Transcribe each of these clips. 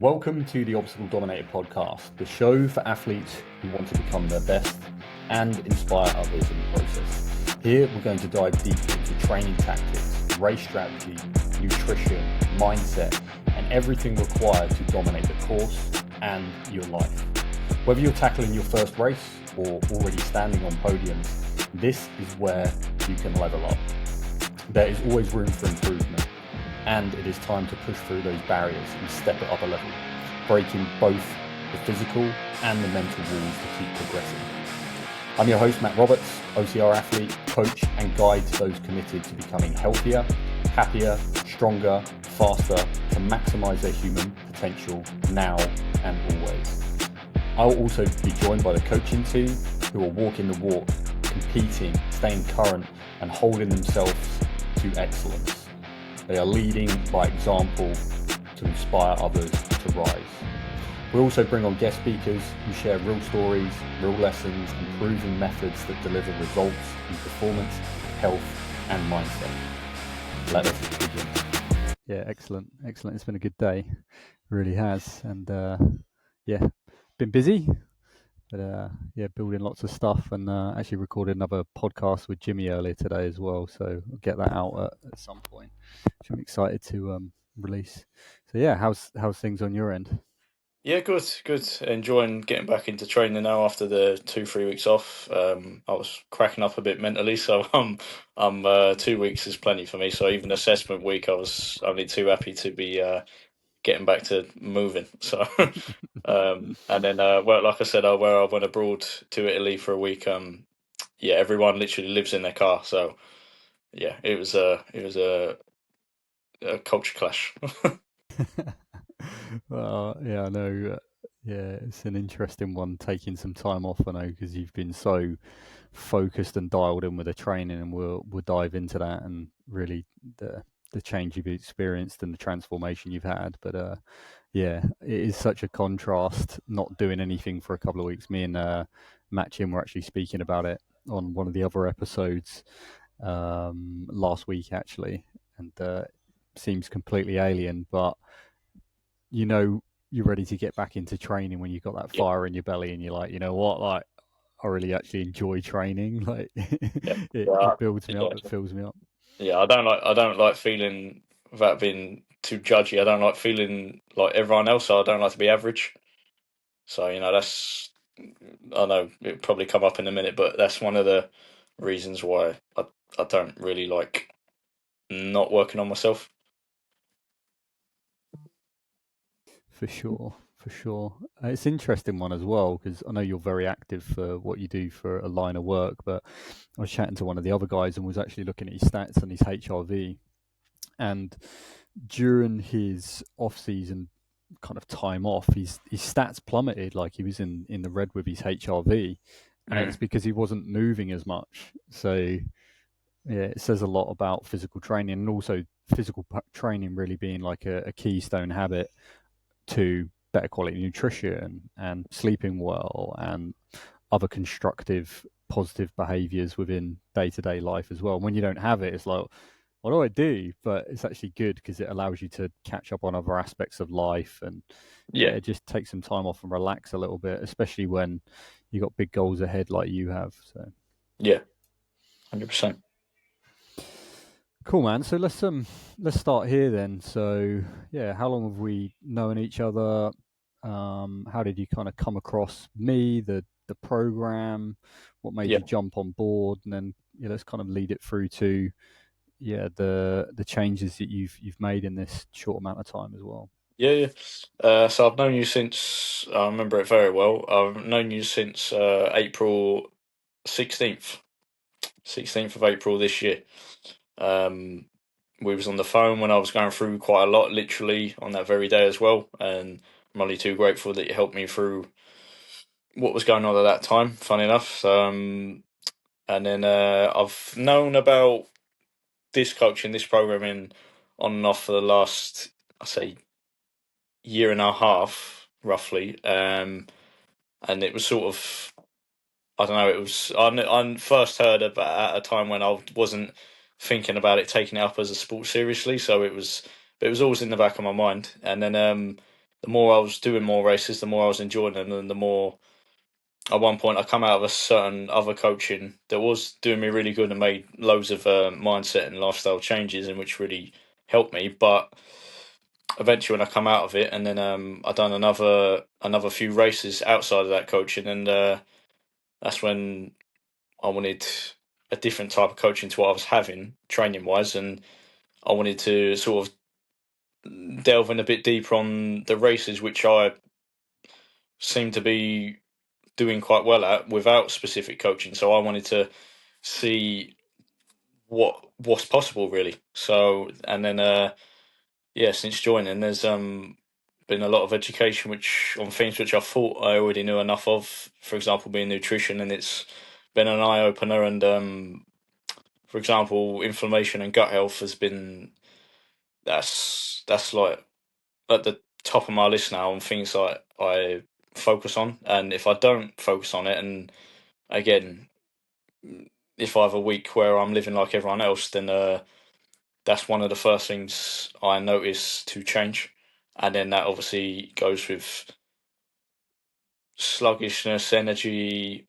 Welcome to the Obstacle Dominator podcast, the show for athletes who want to become their best and inspire others in the process. Here we're going to dive deep into training tactics, race strategy, nutrition, mindset, and everything required to dominate the course and your life. Whether you're tackling your first race or already standing on podiums, this is where you can level up. There is always room for improvement, and it is time to push through those barriers and step it up a level, breaking both the physical and the mental walls to keep progressing. I'm your host, Matt Roberts, OCR athlete, coach, and guide to those committed to becoming healthier, happier, stronger, faster, to maximize their human potential now and always. I'll also be joined by the coaching team who are walking the walk, competing, staying current, and holding themselves to excellence. They are leading by example to inspire others to rise. We also bring on guest speakers who share real stories, real lessons, and proven methods that deliver results in performance, health, and mindset. Let us begin. Yeah, excellent. It's been a good day. It really has. And been busy. But building lots of stuff, and actually recorded another podcast with Jimmy earlier today as well. So I'll get that out at some point, which I'm excited to release. So yeah, how's things on your end? Yeah, good. Enjoying getting back into training now after the 2-3 weeks off. I was cracking up a bit mentally, so I'm 2 weeks is plenty for me. So even assessment week, I was only too happy to be getting back to moving. So and then well, like I said, where I went abroad to Italy for a week. Everyone literally lives in their car. So yeah, it was a culture clash. Well, yeah, I know. Yeah, it's an interesting one taking some time off. I know because you've been so focused and dialed in with the training, and we'll dive into that and really the change you've experienced and the transformation you've had. But yeah, it is such a contrast not doing anything for a couple of weeks. Me and Matt Jim were actually speaking about it on one of the other episodes last week actually, and seems completely alien, but you know you're ready to get back into training when you've got that Yeah, fire in your belly and you're like, you know what, like I really actually enjoy training. Like yeah, it builds me up, yeah. it fills me up. Yeah, I don't like feeling without being too judgy. I don't like feeling like everyone else. So I don't like to be average. So that's I know it probably come up in a minute, but that's one of the reasons why I don't really like not working on myself. For sure, for sure. It's an interesting one as well because I know you're very active for what you do for a line of work. But I was chatting to one of the other guys and was actually looking at his stats and his HRV, and during his off-season kind of time off, his stats plummeted. Like he was in the red with his HRV, and it's Mm. because he wasn't moving as much. So yeah, it says a lot about physical training, and also physical training really being like a keystone habit to better quality nutrition and sleeping well and other constructive positive behaviors within day-to-day life as well. When you don't have it, it's like, what do I do? But it's actually good because it allows you to catch up on other aspects of life, and Yeah, just take some time off and relax a little bit, especially when you got big goals ahead like you have. So yeah, 100%. cool, man. So let's start here then. So yeah, how long have we known each other? How did you kind of come across me, the program? What made Yeah, you jump on board? And then let's kind of lead it through to the changes that you've made in this short amount of time as well. yeah, yeah. So I've known you since I remember it very well. I've known you since April 16th, 16th of April this year. Um, we was on the phone when I was going through quite a lot, literally on that very day as well. And I'm only too grateful that you helped me through what was going on at that time. Funny enough, and then I've known about this coaching, this programming, on and off for the last, I say, year and a half, roughly. And it was sort of, I don't know. It was I first heard about at a time when I wasn't thinking about it, taking it up as a sport seriously. So it was always in the back of my mind. And then the more I was doing more races, the more I was enjoying them, and the more at one point I come out of a certain other coaching that was doing me really good and made loads of mindset and lifestyle changes, and which really helped me. But eventually, when I come out of it, and then I done another few races outside of that coaching, and that's when I wanted a different type of coaching to what I was having training wise, and I wanted to sort of delve in a bit deeper on the races, which I seem to be doing quite well at without specific coaching. So I wanted to see what's possible really. So and then yeah, since joining, there's been a lot of education which on things which I thought I already knew enough of. For example, being nutrition, and it's been an eye opener. And for example, inflammation and gut health has been that's like at the top of my list now on things like I focus on. And if I don't focus on it, and again, if I have a week where I'm living like everyone else, then that's one of the first things I notice to change. And then that obviously goes with sluggishness, energy,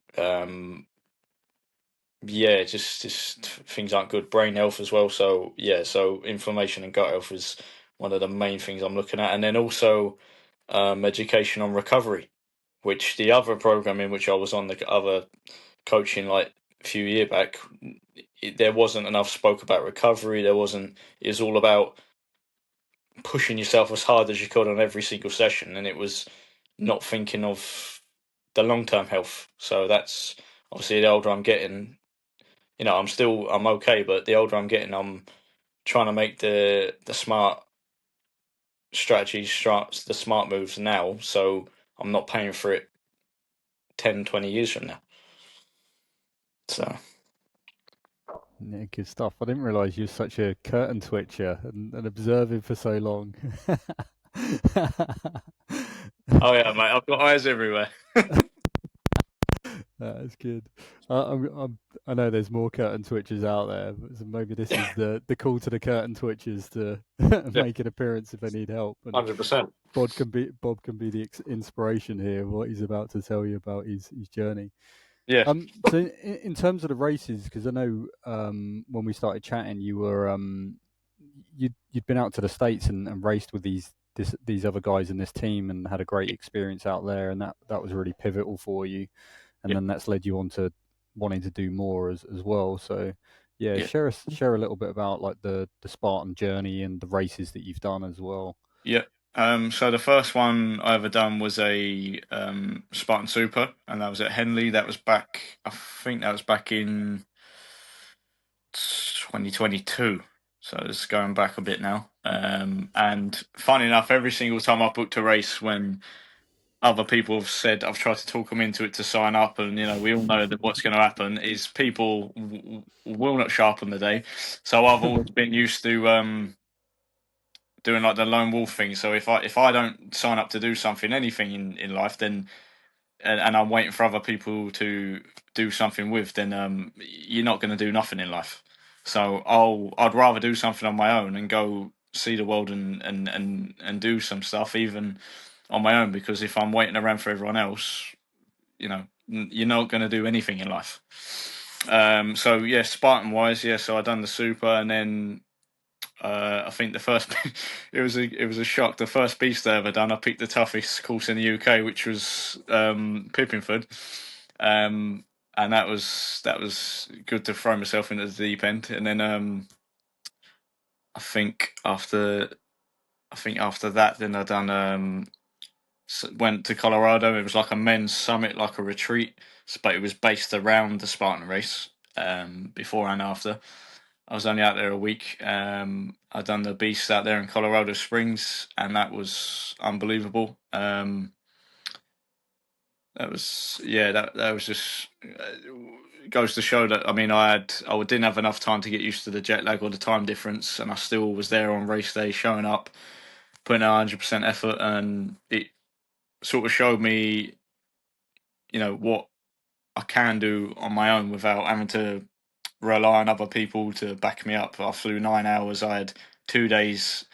yeah, just things aren't good. Brain health as well. So yeah, so inflammation and gut health is one of the main things I'm looking at, and then also education on recovery, which the other program in which I was on, the other coaching like a few year back, there wasn't enough spoke about recovery. There wasn't. It was all about pushing yourself as hard as you could on every single session, and it was not thinking of the long term health. So that's obviously the older I'm getting, I'm okay, but the older I'm getting, I'm trying to make the smart strategies, the smart moves now, so I'm not paying for it 10, 20 years from now. So Yeah, good stuff. I didn't realise you were such a curtain twitcher and observing for so long. oh yeah, mate, I've got eyes everywhere. That's good. I know there's more curtain twitchers out there, but so maybe this is the call to the curtain twitchers to Yeah, make an appearance if they need help. And 100%. Bob can be the inspiration here. What he's about to tell you about his journey. Yeah, So in terms of the races, because I know when we started chatting, you were you'd been out to the States and raced with these other guys in this team and had a great experience out there, and that was really pivotal for you. And yeah, then that's led you on to wanting to do more as well. So yeah, yeah, share a little bit about like the Spartan journey and the races that you've done as well. yeah. So the first one I ever done was a Spartan Super, and that was at Henley. That was back, I think that was back in 2022. So it's going back a bit now. And funny enough, every single time I booked a race, when other people have said I've tried to talk them into it to sign up, and we all know that what's going to happen is people will not show up on the day. So I've always been used to doing like the lone wolf thing. So if I don't sign up to do something, anything in life, then and I'm waiting for other people to do something with, then you're not going to do nothing in life. So I'd rather do something on my own and go see the world and do some stuff even on my own, because if I'm waiting around for everyone else, you're not going to do anything in life. So yeah, Spartan wise, yeah. So I done the super, and then I think the first it was a shock. The first beast I ever done, I picked the toughest course in the UK, which was Pippingford, and that was good to throw myself into the deep end. And then I think after that, then I done went to Colorado. It was like a men's summit, like a retreat, but it was based around the Spartan race. Before and after, I was only out there a week. I done the beast out there in Colorado Springs, and that was unbelievable. That was yeah, that was just goes to show that, I mean, I didn't have enough time to get used to the jet lag or the time difference, and I still was there on race day, showing up, putting 100% effort, and it sort of showed me, what I can do on my own without having to rely on other people to back me up. I flew 9 hours. I had 2 days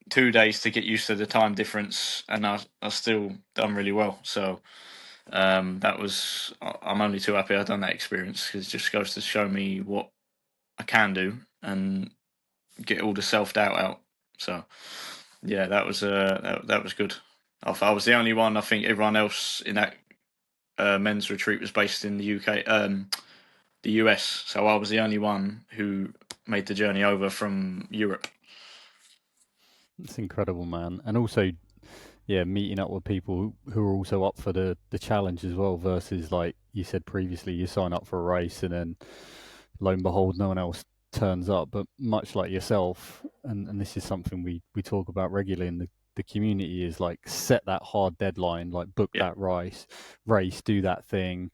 2 days to get used to the time difference, and I still done really well. So that was I'm only too happy I've done that experience, because it just goes to show me what I can do and get all the self doubt out. So yeah, that was good. I was the only one. I think everyone else in that men's retreat was based in the UK, the US. So I was the only one who made the journey over from Europe. It's incredible, man. And also, yeah, meeting up with people who are also up for the challenge as well. Versus, like you said previously, you sign up for a race and then lo and behold, no one else turns up. But much like yourself, and this is something we talk about regularly in the community, is like set that hard deadline, like book Yeah, that race, do that thing,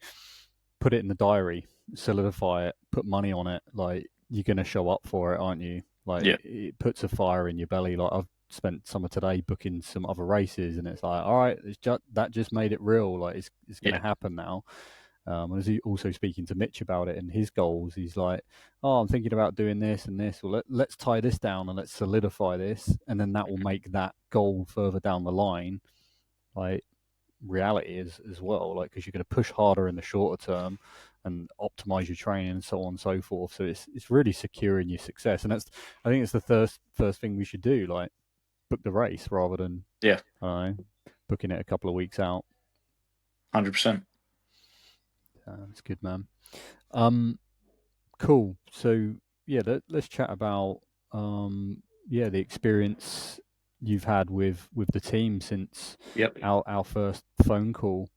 put it in the diary, solidify it, put money on it. Like you're gonna show up for it, aren't you? Like yeah, it puts a fire in your belly. Like I've spent some of today booking some other races, and it's like, all right, that just made it real. Like it's going to yeah, happen now. And as he also speaking to Mitch about it and his goals, he's like, oh, I'm thinking about doing this and this. Well, let's tie this down and let's solidify this, and then that will make that goal further down the line, like reality as well. Like because you're going to push harder in the shorter term and optimize your training and so on and so forth. So it's really securing your success, and that's I think it's the first thing we should do. Like book the race rather than yeah, I don't know, booking it a couple of weeks out. 100%. That's good, man. Um, cool. So yeah, let's chat about yeah the experience you've had with the team since Yep, our first phone call.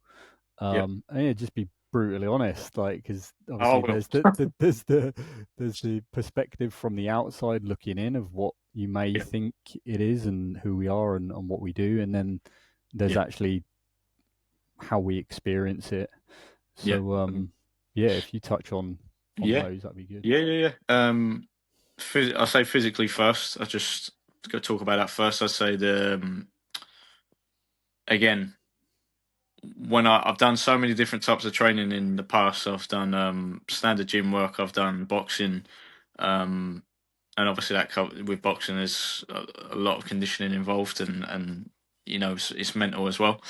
yep. And yeah, just be brutally honest, like because Oh, obviously well, there's the perspective from the outside looking in of what you may yeah, think it is and who we are and what we do, and then there's yeah, actually how we experience it. yeah, So yeah, if you touch on yeah, those, that'd be good. yeah, yeah, yeah. I say physically first. I just go talk about that first. I say the again, when I've done so many different types of training in the past. I've done standard gym work. I've done boxing, um, and obviously with boxing there's a lot of conditioning involved, and it's mental as well.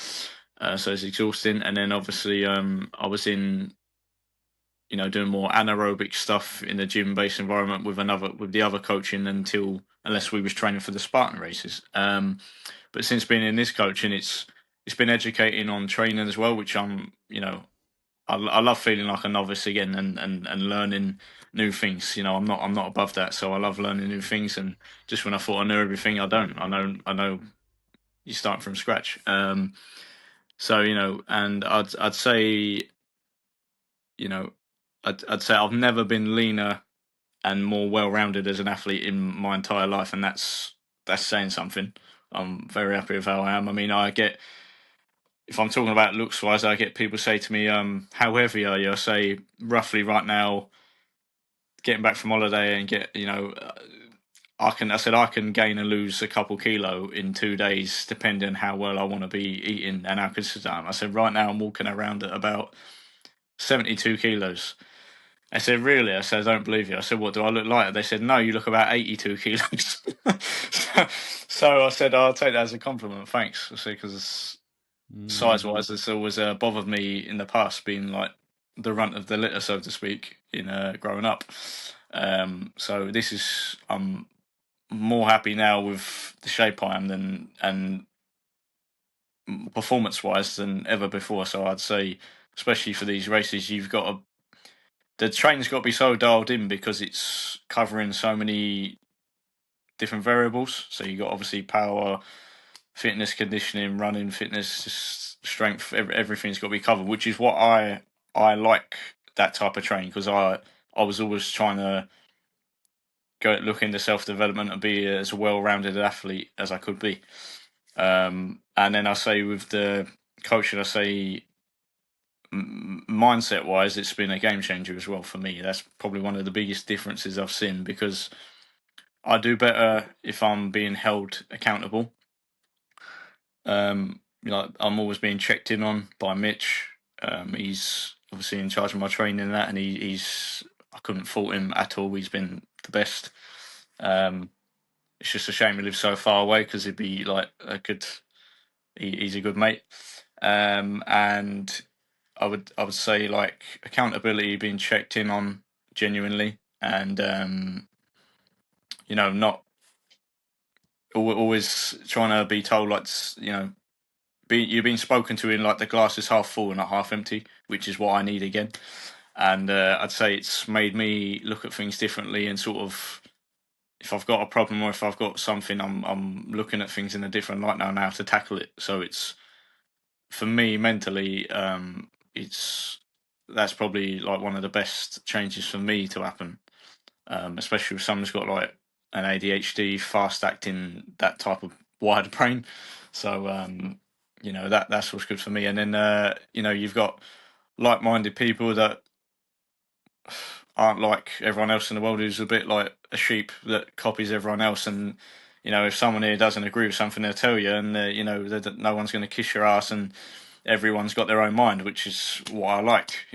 So it's exhausting. And then obviously I was in doing more anaerobic stuff in the gym based environment with the other coaching unless we was training for the Spartan races. But since being in this coaching, it's been educating on training as well, which I love feeling like a novice again and learning new things. I'm not above that, so I love learning new things. And just when I thought I knew everything, I don't. I know you start from scratch. So and I'd say you know I'd say I've never been leaner and more well-rounded as an athlete in my entire life, and that's saying something. I'm very happy with how I am. I mean, if I'm talking about looks wise, I get people say to me, "How heavy are you?" I say roughly right now, getting back from holiday and I said I can gain and lose a couple kilo in 2 days, depending on how well I want to be eating and how consistent I am. I said right now I'm walking around at about 72 kilos. I said, really? I said, I don't believe you. I said, what, do I look like? They said, no, you look about 82 kilos. so I said, I'll take that as a compliment. Thanks. I said, because size Mm. wise, it's always bothered me in the past, being like the runt of the litter, so to speak, in growing up. So I'm more happy now with the shape I am and performance wise than ever before. So I'd say, especially for these races, the training's got to be so dialed in because it's covering so many different variables. So you got obviously power, fitness, conditioning, running, fitness, just strength. Everything's got to be covered, which is what I like that type of training, because I was always trying to go look into self development and be as well rounded an athlete as I could be. And then I say with the coaching, I say mindset wise, it's been a game changer as well for me. That's probably one of the biggest differences I've seen, because I do better if I'm being held accountable. I'm always being checked in on by Mitch. He's obviously in charge of my training and that, and he's I couldn't fault him at all. He's been the best. Um, It's just a shame he lives so far away because he'd be like a good. He's a good mate, and I would say like accountability, being checked in on genuinely, and not always trying to be told like you're being spoken to in like the glass is half full and not half empty, which is what I need again. And I'd say it's made me look at things differently and sort of if I've got a problem or if I've got something, I'm looking at things in a different light now and how to tackle it. So it's for me mentally, it's that's probably like one of the best changes for me to happen, especially if someone's got like an ADHD, fast acting, that type of wide brain. So that's what's good for me. And then you've got like-minded people that aren't like everyone else in the world, who's a bit like a sheep that copies everyone else. And if someone here doesn't agree with something, they'll tell you, and no one's going to kiss your ass, and everyone's got their own mind, which is what I like.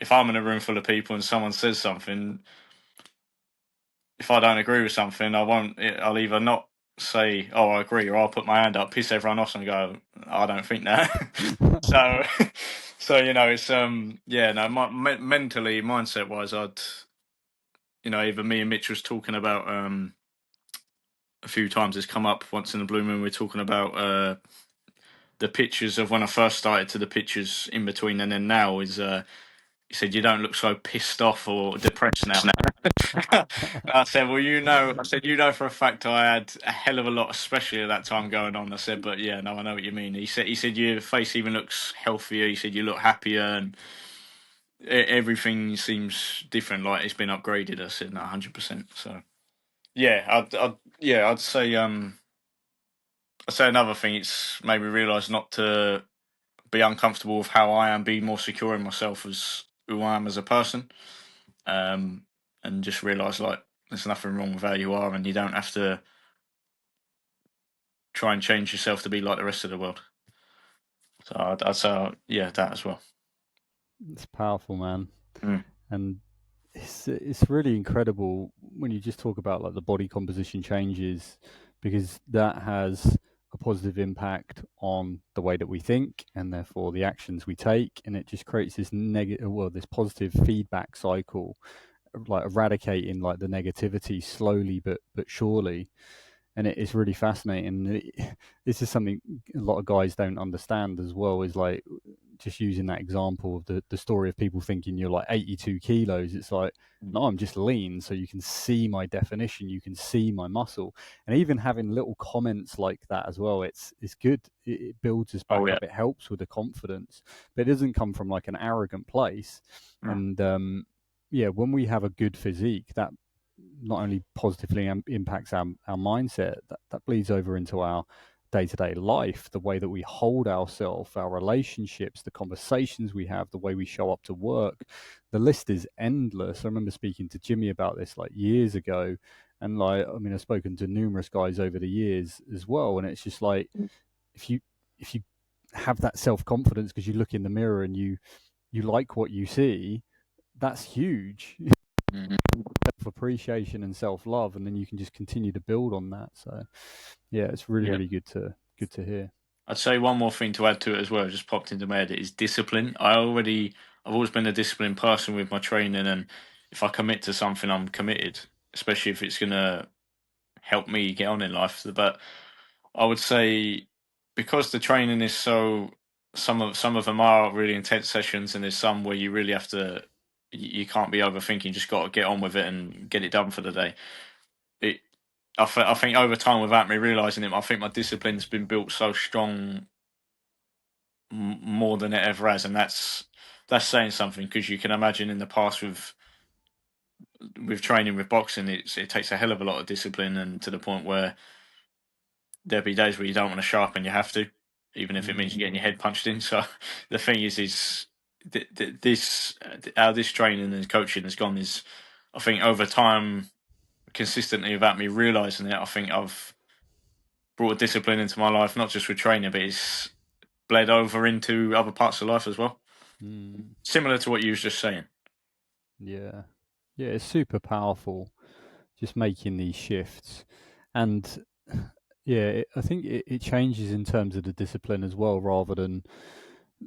If I'm in a room full of people and someone says something, if I don't agree with something, I won't. I'll either not say, "Oh, I agree," or I'll put my hand up, piss everyone off, and go, "I don't think that." so, it's no, mentally, mindset wise, I'd either me and Mitch was talking about a few times. It's come up once in the blue moon. We're talking about the pictures of when I first started to the pictures in between, and then now is. He said, "You don't look so pissed off or depressed now." I said, "Well, I said, for a fact I had a hell of a lot, especially at that time going on." I said, "But yeah, no, I know what you mean." He said, "Your face even looks healthier." He said, "You look happier and everything seems different, like it's been upgraded." I said, "No, 100%." So yeah, I'd say another thing. It's made me realise not to be uncomfortable with how I am, be more secure in myself as who I am as a person, um, and just realise like there's nothing wrong with how you are, and you don't have to try and change yourself to be like the rest of the world. So I'd say that as well. It's powerful, man. Mm. And it's really incredible when you just talk about like the body composition changes, because that has a positive impact on the way that we think and therefore the actions we take, and it just creates this this positive feedback cycle, like eradicating like the negativity slowly but surely. And it's really fascinating. This is something a lot of guys don't understand as well, is like just using that example of the story of people thinking you're like 82 kilos. It's like, no, I'm just lean, so you can see my definition, you can see my muscle. And even having little comments like that as well, it's good. It builds us Oh back yeah. up, it helps with the confidence, but it doesn't come from like an arrogant place. Mm. And when we have a good physique, that not only positively impacts our mindset, that bleeds over into our day-to-day life, the way that we hold ourselves, our relationships, the conversations we have, the way we show up to work. The list is endless. I remember speaking to Jimmy about this like years ago, and like, I mean, I've spoken to numerous guys over the years as well, and it's just like, if you have that self-confidence because you look in the mirror and you like what you see, that's huge. Mm. Appreciation and self-love, and then you can just continue to build on that. So yeah, it's really Yeah. really good to hear. I'd say one more thing to add to it as well, just popped into my head, is discipline. I've always been a disciplined person with my training, and if I commit to something, I'm committed, especially if it's going to help me get on in life. But I would say because the training is some of them are really intense sessions, and there's some where you really have to, you can't be overthinking, just got to get on with it and get it done for the day. It, I think over time, without me realizing it, I think my discipline's been built so strong more than it ever has, and that's saying something, because you can imagine in the past with training with boxing, it takes a hell of a lot of discipline, and to the point where there'll be days where you don't want to show up and you have to, even if it means you're getting your head punched in. So the thing is this how this training and coaching has gone is, I think over time, consistently without me realizing it, I think I've brought a discipline into my life, not just with training, but it's bled over into other parts of life as well. Mm, Similar to what you was just saying. yeah, yeah, it's super powerful just making these shifts. And yeah, I think it changes in terms of the discipline as well, rather than,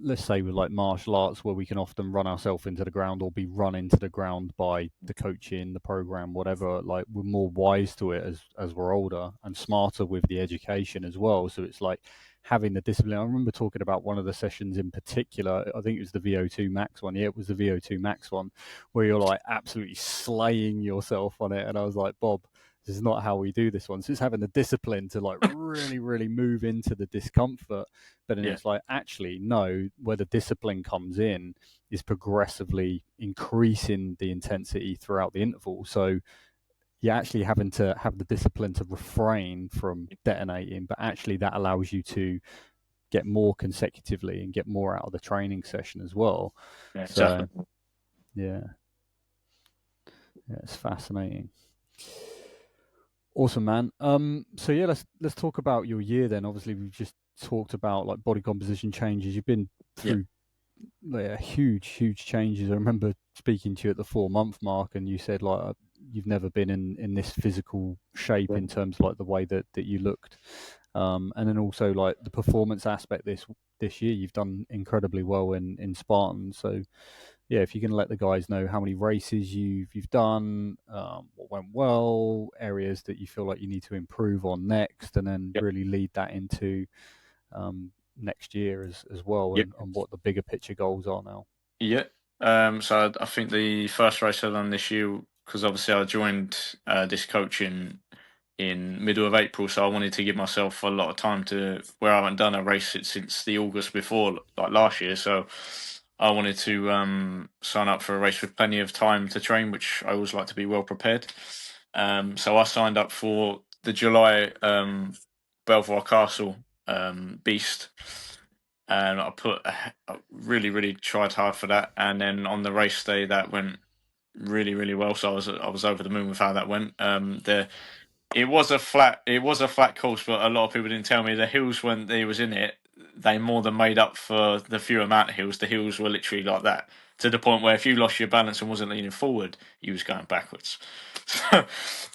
let's say, with like martial arts, where we can often run ourselves into the ground or be run into the ground by the coaching, the program, whatever. Like, we're more wise to it as we're older, and smarter with the education as well. So it's like having the discipline. I remember talking about one of the sessions in particular. I think it was the VO2 max one. Yeah, it was the VO2 max one, where you're like absolutely slaying yourself on it. And I was like, Bob, this is not how we do this one. So it's having the discipline to like really, really move into the discomfort. But then Yeah, it's like, actually, no, where the discipline comes in is progressively increasing the intensity throughout the interval. So you're actually having to have the discipline to refrain from detonating, but actually that allows you to get more consecutively and get more out of the training session as well. yeah, So exactly. yeah, yeah, it's fascinating. Awesome, man. So yeah, let's talk about your year then. Obviously, we've just talked about like body composition changes. You've been Yeah, through, yeah, huge changes. I remember speaking to you at the 4 month mark, and you said like, you've never been in this physical shape yeah, in terms of like the way that you looked, and then also like the performance aspect this year. You've done incredibly well in Spartan. So yeah, if you can let the guys know how many races you've done, what went well, areas that you feel like you need to improve on next, and then yeah, really lead that into next year as well, yeah. and what the bigger picture goals are now. Yeah. So I think the first race I done this year, because obviously I joined this coaching in middle of April, so I wanted to give myself a lot of time to where I haven't done a race since the August before, like last year. So I wanted to sign up for a race with plenty of time to train, which I always like to be well prepared. So I signed up for the July Belvoir Castle Beast, and I really really tried hard for that. And then on the race day, that went really really well. So I was over the moon with how that went. It was a flat course, but a lot of people didn't tell me the hills when they was in it. They more than made up for the few amount of hills. The hills were literally like that, to the point where if you lost your balance and wasn't leaning forward, you was going backwards.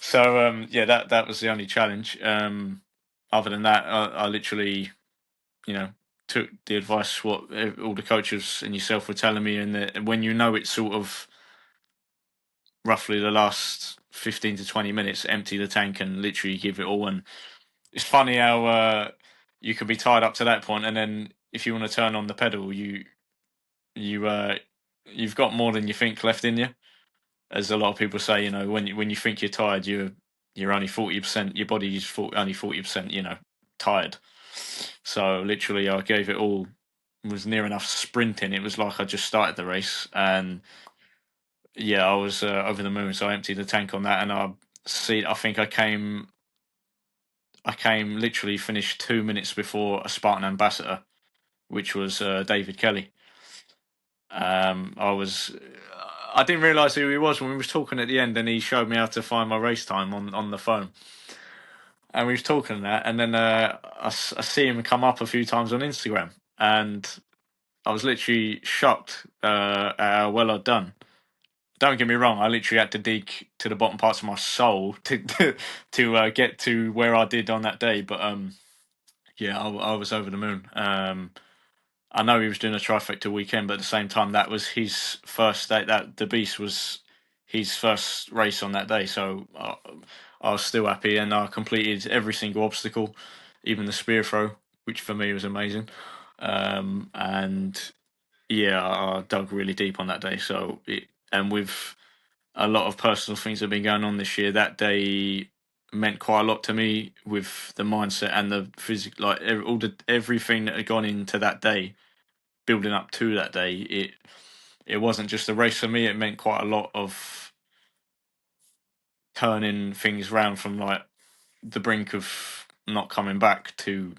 So yeah, that was the only challenge. Other than that, I literally, you know, took the advice what all the coaches and yourself were telling me, and when you know it's sort of roughly the last 15 to 20 minutes, empty the tank and literally give it all. And it's funny how you can be tied up to that point, and then if you want to turn on the pedal, you you've got more than you think left in you. As a lot of people say, when you think you're tired, you're only 40%. Your body's only 40%. Tired. So literally, I gave it all. Was near enough sprinting. It was like I just started the race, and yeah, I was over the moon. So I emptied the tank on that, and I think I came literally finished 2 minutes before a Spartan ambassador, which was David Kelly. I didn't realise who he was when we was talking at the end, and he showed me how to find my race time on the phone. And we was talking that, and then I see him come up a few times on Instagram, and I was literally shocked at how well I'd done. Don't get me wrong, I literally had to dig to the bottom parts of my soul to get to where I did on that day. But yeah, I was over the moon. I know he was doing a trifecta weekend, but at the same time, that was his first day. That the Beast was his first race on that day, so I was still happy, and I completed every single obstacle, even the spear throw, which for me was amazing. And yeah, I dug really deep on that day. And with a lot of personal things that have been going on this year, that day meant quite a lot to me with the mindset and the physical, like everything that had gone into that day, building up to that day. It wasn't just a race for me. It meant quite a lot of turning things around from like the brink of not coming back to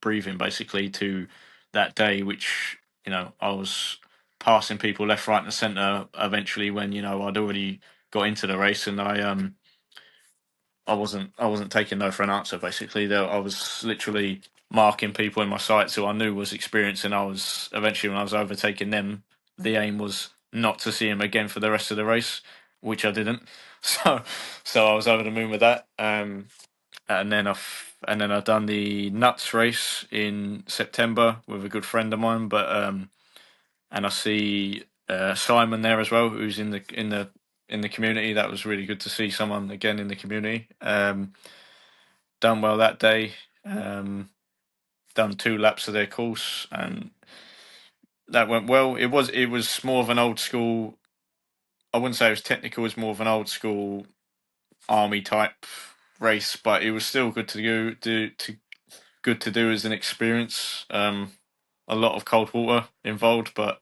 breathing basically to that day, which I was passing people left, right, and centre. Eventually, when I'd already got into the race, and I wasn't taking no for an answer. Basically, though, I was literally marking people in my sights who I knew was experienced, and I was eventually when I was overtaking them, the aim was not to see him again for the rest of the race, which I didn't. So I was over the moon with that. and then I done the nuts race in September with a good friend of mine. But and I see Simon there as well, who's in the community. That was really good to see someone again in the community. Done well that day. Um, Done 2 laps of their course, and that went well. It was more of an old school. I wouldn't say it was technical. It was more of an old school army type race, but it was still good to good to do as an experience. A lot of cold water involved, but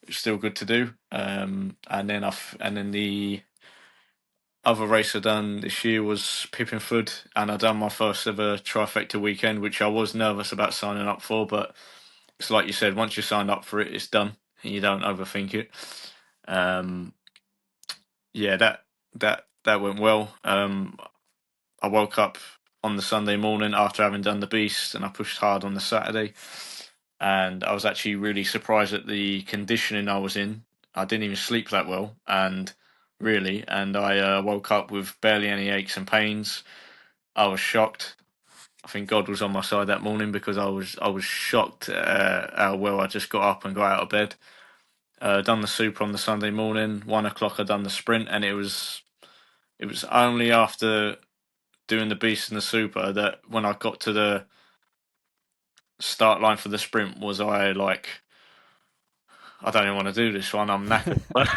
it's still good to do. And then the other race I done this year was Pippinford, and I done my first ever trifecta weekend, which I was nervous about signing up for, but it's like you said, once you signed up for it, it's done, and you don't overthink it. Um, yeah, that went well. I woke up on the Sunday morning after having done the beast, and I pushed hard on the Saturday. And I was actually really surprised at the conditioning I was in. I didn't even sleep that well, and I woke up with barely any aches and pains. I was shocked. I think God was on my side that morning because I was shocked how well I just got up and got out of bed. Done the super on the Sunday morning. 1 o'clock, I done the sprint, and it was only after doing the beast and the super that when I got to the start line for the sprint was I like, I don't even want to do this one. I'm knackered. But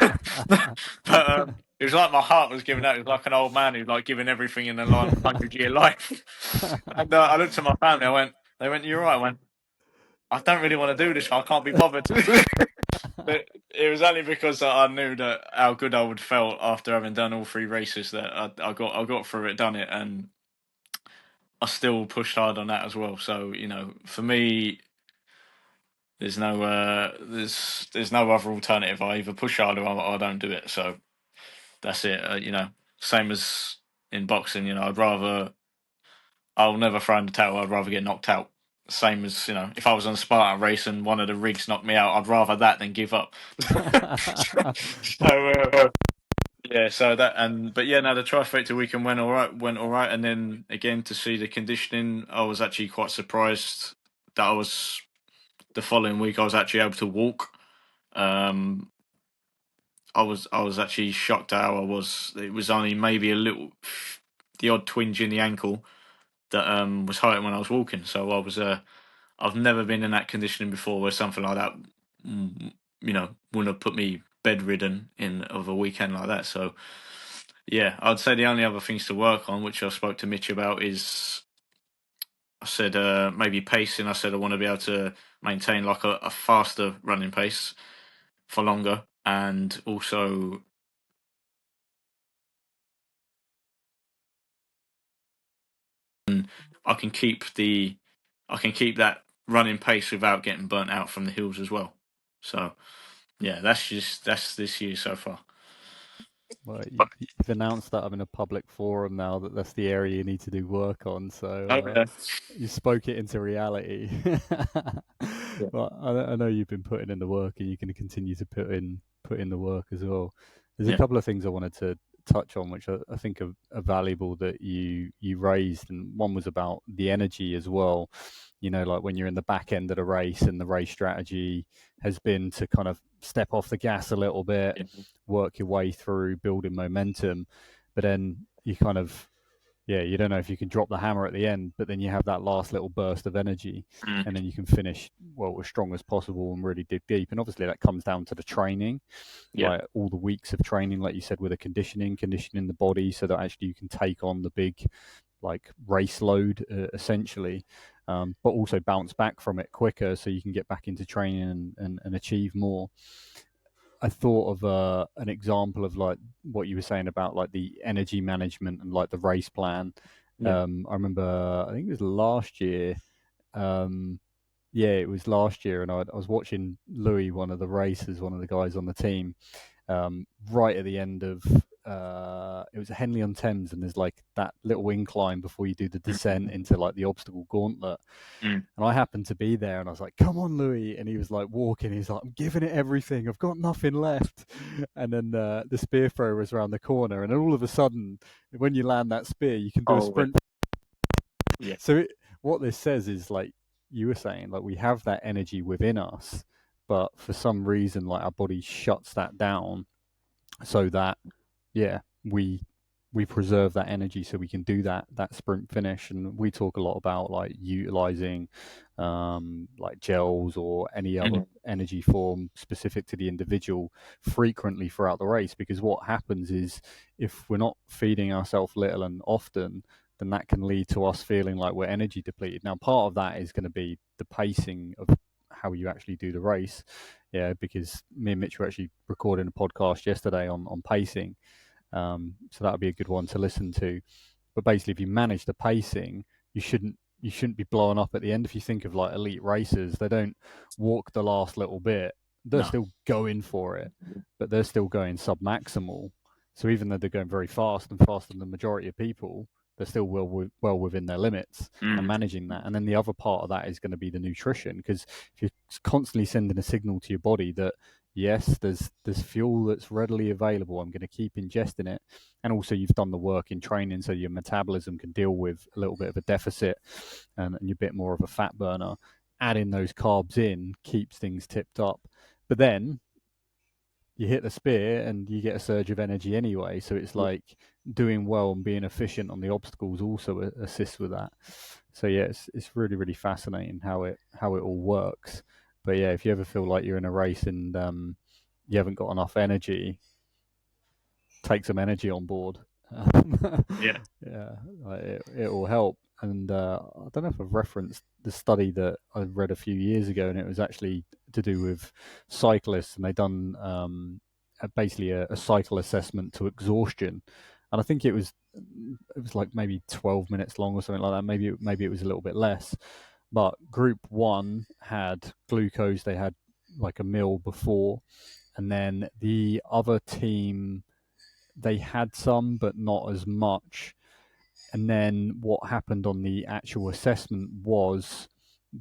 it was like my heart was giving out. It was like an old man who's like giving everything in a 100-year life. And I looked at my family. They went, "You're right." I went, "I don't really want to do this one. I can't be bothered." But it was only because I knew that how good I would felt after having done all 3 races that I got through it, done it, and I still pushed hard on that as well. So for me, there's no other alternative. I either push hard or I don't do it. So that's it. Same as in boxing. I'll never throw in the towel. I'd rather get knocked out. Same as if I was on a Spartan race and one of the rigs knocked me out, I'd rather that than give up. So yeah, so that but yeah, no, the trifecta weekend went all right, and then again to see the conditioning, I was actually quite surprised that the following week I was actually able to walk. Um, I was actually shocked at how I was. It was only maybe the odd twinge in the ankle that was hurting when I was walking. So I've never been in that conditioning before where something like that, wouldn't have put me bedridden in of a weekend like that. So yeah, I'd say the only other things to work on, which I spoke to Mitch about, is I said maybe pacing. I said I want to be able to maintain like a faster running pace for longer, and also I can keep the I can keep that running pace without getting burnt out from the hills as well. So yeah, that's this year so far. Well, you've announced that I'm in a public forum now that that's the area you need to do work on. Oh So yeah, you spoke it into reality. yeah, Well, I know you've been putting in the work, and you can continue to put in the work as well. There's a yeah, couple of things I wanted to touch on, which I think are valuable that you raised, and one was about the energy as well. Like when you're in the back end of the race, and the race strategy has been to kind of step off the gas a little bit, yeah. work your way through building momentum, but then you kind of, yeah, you don't know if you can drop the hammer at the end, but then you have that last little burst of energy, Mm, and then you can finish well as strong as possible and really dig deep. And obviously that comes down to the training, yeah, like all the weeks of training, like you said, with the conditioning the body so that actually you can take on the big like race load essentially, but also bounce back from it quicker so you can get back into training and achieve more. I thought of an example of like what you were saying about like the energy management and like the race plan. yeah, I remember, I think it was last year. Um, yeah, it was last year, and I was watching Louis, one of the racers, one of the guys on the team, right at the end of it was Henley on Thames, and there's like that little incline before you do the descent mm, into like the obstacle gauntlet. mm. And I happened to be there, and I was like, "Come on, Louis!" And he was like walking. He's like, "I'm giving it everything. I've got nothing left." And then the spear thrower was around the corner, and then all of a sudden, when you land that spear, you can do a Oh, sprint Yeah. What this says is like you were saying, like we have that energy within us, but for some reason, like our body shuts that down so that yeah, we preserve that energy so we can do that sprint finish. And we talk a lot about like utilizing like gels or any other Mm. energy form specific to the individual frequently throughout the race, because what happens is if we're not feeding ourselves little and often, then that can lead to us feeling like we're energy depleted. Now part of that is going to be the pacing of how you actually do the race. Yeah, because me and Mitch were actually recording a podcast yesterday on pacing, so that would be a good one to listen to. But basically, if you manage the pacing, you shouldn't be blowing up at the end. If you think of like elite racers, they don't walk the last little bit. They're No. still going for it, but they're still going sub maximal. So even though they're going very fast and faster than the majority of people, they're still well within their limits and Mm. managing that. And then the other part of that is going to be the nutrition, because if you're constantly sending a signal to your body that yes, there's fuel that's readily available, I'm going to keep ingesting it, and also you've done the work in training so your metabolism can deal with a little bit of a deficit, and you're a bit more of a fat burner. Adding those carbs in keeps things tipped up, but then you hit the spear and you get a surge of energy anyway. So it's Yeah. like doing well and being efficient on the obstacles also assists with that. So yeah, it's really really fascinating how it all works. But yeah, if you ever feel like you're in a race and you haven't got enough energy, take some energy on board. Yeah. Yeah, like it will help. And I don't know if I've referenced the study that I read a few years ago, and it was actually to do with cyclists, and they done basically a cycle assessment to exhaustion, and I think it was like maybe 12 minutes long or something like that. Maybe it was a little bit less. But group one had glucose; they had like a meal before, and then the other team they had some, but not as much. And then what happened on the actual assessment was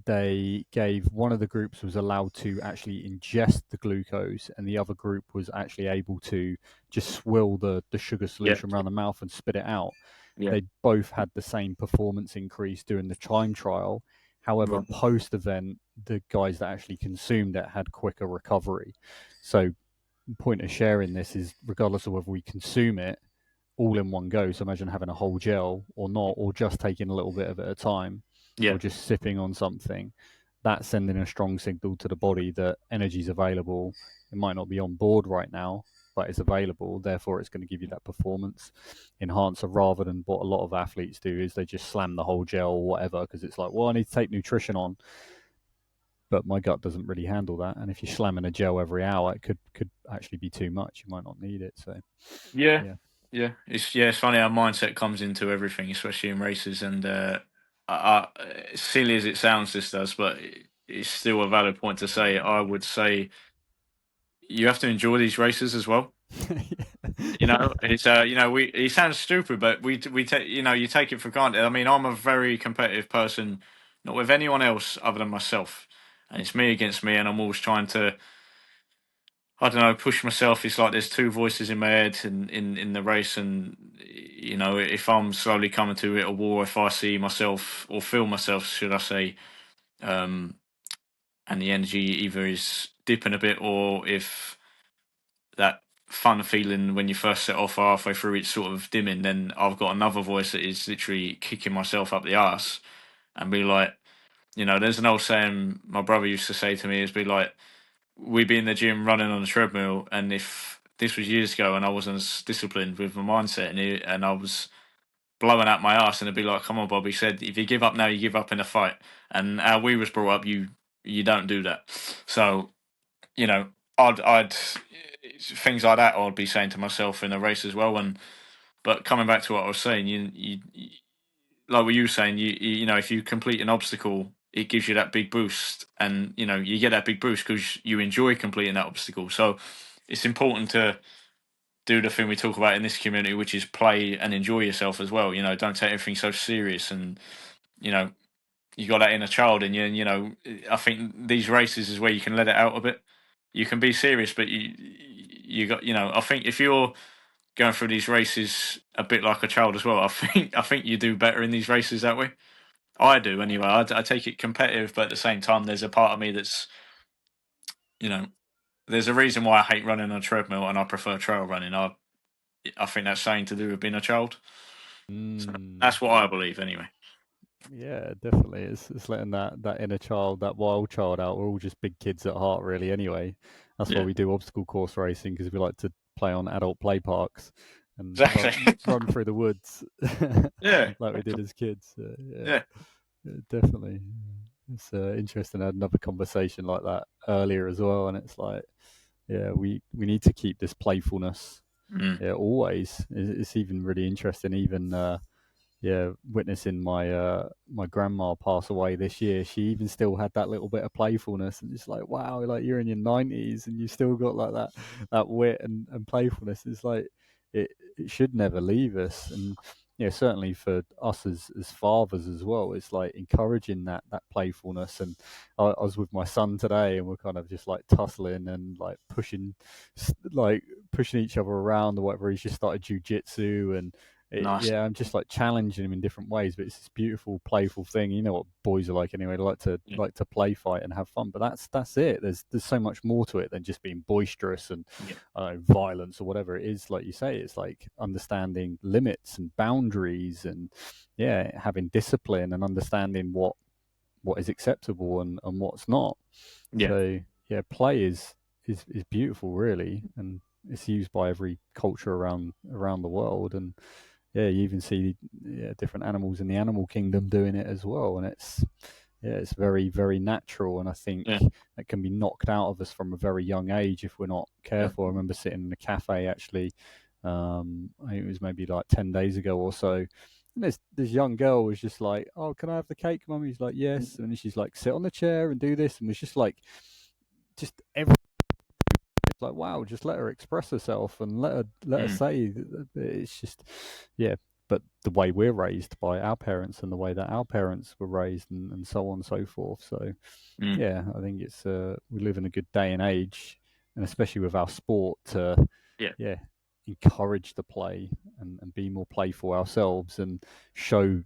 they gave one of the groups was allowed to actually ingest the glucose, and the other group was actually able to just swill the sugar Yeah. solution around the mouth and spit it out. Yeah. They both had the same performance increase during the time trial. However, Right. post event, the guys that actually consumed it had quicker recovery. So, point of sharing this is regardless of whether we consume it all in one go. So imagine having a whole gel or not, or just taking a little bit of it at a time, Yeah. or just sipping on something. That's sending a strong signal to the body that energy is available. It might not be on board right now, but it's available. Therefore, it's going to give you that performance enhancer rather than what a lot of athletes do is they just slam the whole gel or whatever because it's like, well, I need to take nutrition on, but my gut doesn't really handle that. And if you're slamming a gel every hour, it could actually be too much. You might not need it. So Yeah. yeah. Yeah. It's funny how mindset comes into everything, especially in races. And as silly as it sounds, this does, but it's still a valid point to say. I would say you have to enjoy these races as well. You know, it's we it sounds stupid, but we take you take it for granted. I mean, I'm a very competitive person, not with anyone else other than myself, and it's me against me, and I'm always trying to I don't know push myself. It's like there's two voices in my head in the race, and if I'm slowly coming to it a war, if I see myself or feel myself, should I say, um, and the energy either is dipping a bit, or if that fun feeling when you first set off halfway through it's sort of dimming, then I've got another voice that is literally kicking myself up the arse and be like, there's an old saying my brother used to say to me is be like, we'd be in the gym running on the treadmill, and if this was years ago and I wasn't as disciplined with my mindset and I was blowing out my ass, and it'd be like, come on, Bob, he said, if you give up now, you give up in a fight. And how we was brought up, you don't do that. So you know, I'd things like that I'd be saying to myself in a race as well. And but coming back to what I was saying, you like what you were saying, if you complete an obstacle, it gives you that big boost, and you get that big boost because you enjoy completing that obstacle. So it's important to do the thing we talk about in this community, which is play and enjoy yourself as well. Don't take everything so serious, and you know, you got that inner child in you, and I think these races is where you can let it out a bit. You can be serious, but you got I think if you're going through these races a bit like a child as well, I think you do better in these races that way. I do anyway. I take it competitive, but at the same time, there's a part of me that's, you know, there's a reason why I hate running on a treadmill and I prefer trail running. I think that's something to do with being a child. So Mm. that's what I believe anyway. Yeah, definitely. It's letting that inner child, that wild child out. We're all just big kids at heart, really. Anyway, that's why Yeah, we do obstacle course racing because we like to play on adult play parks and exactly. run through the woods Yeah, like we did as kids. Yeah, yeah, definitely. It's interesting. I had another conversation like that earlier as well, and it's like, yeah, we need to keep this playfulness. mm, Yeah, always. It's even really interesting. Even yeah, witnessing my grandma pass away this year, she even still had that little bit of playfulness, and it's like, wow, like you're in your 90s and you still got like that wit and playfulness. It's like it should never leave us, and yeah, certainly for us as fathers as well, it's like encouraging that playfulness. And I was with my son today, and we're kind of just like tussling and like like pushing each other around or whatever. He's just started jujitsu and nice. yeah, I'm just like challenging him in different ways, but it's this beautiful, playful thing. You know what boys are like anyway. They Yeah, like to play fight and have fun, but that's it. There's so much more to it than just being boisterous and yeah, violence or whatever it is. Like you say, it's like understanding limits and boundaries, and yeah, having discipline and understanding what is acceptable and what's not. yeah, So yeah, play is beautiful, really, and it's used by every culture around the world. And yeah, you even see different animals in the animal kingdom doing it as well, and it's very very natural. And I think yeah, that can be knocked out of us from a very young age if we're not yeah. careful. I remember sitting in a cafe actually, I think it was maybe like 10 days ago or so. And this young girl was just like, "Oh, can I have the cake, mummy?" He's like, "Yes," and then she's like, "Sit on the chair and do this," and was just like, just every like, wow, just let her express herself and let her Mm, say. It's just, yeah. But the way we're raised by our parents and the way that our parents were raised and so on and so forth. So mm, yeah, I think it's we live in a good day and age, and especially with our sport to yeah, yeah encourage the play and be more playful ourselves and show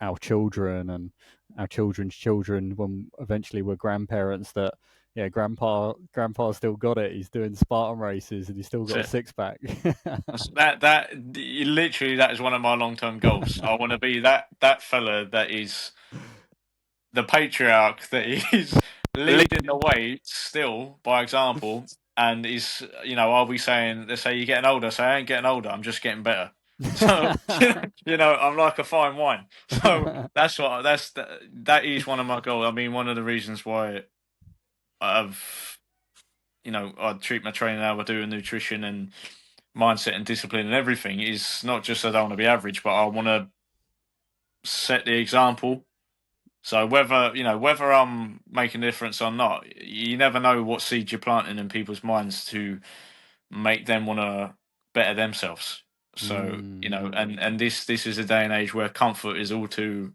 our children and our children's children when eventually we're grandparents that yeah grandpa still got it, he's doing Spartan races and he's still got a that's it. six pack. Literally that is one of my long term goals. I want to be that fella that is the patriarch that is leading the way still by example, and is, I'll be saying, they say you're getting older. So I ain't getting older. I'm just getting better. So I'm like a fine wine. So that is one of my goals. I mean, one of the reasons why I've I treat my training how I do in nutrition and mindset and discipline and everything is not just I don't want to be average, but I want to set the example. So whether I'm making a difference or not, you never know what seeds you're planting in people's minds to make them want to better themselves. So mm, and this is a day and age where comfort is all too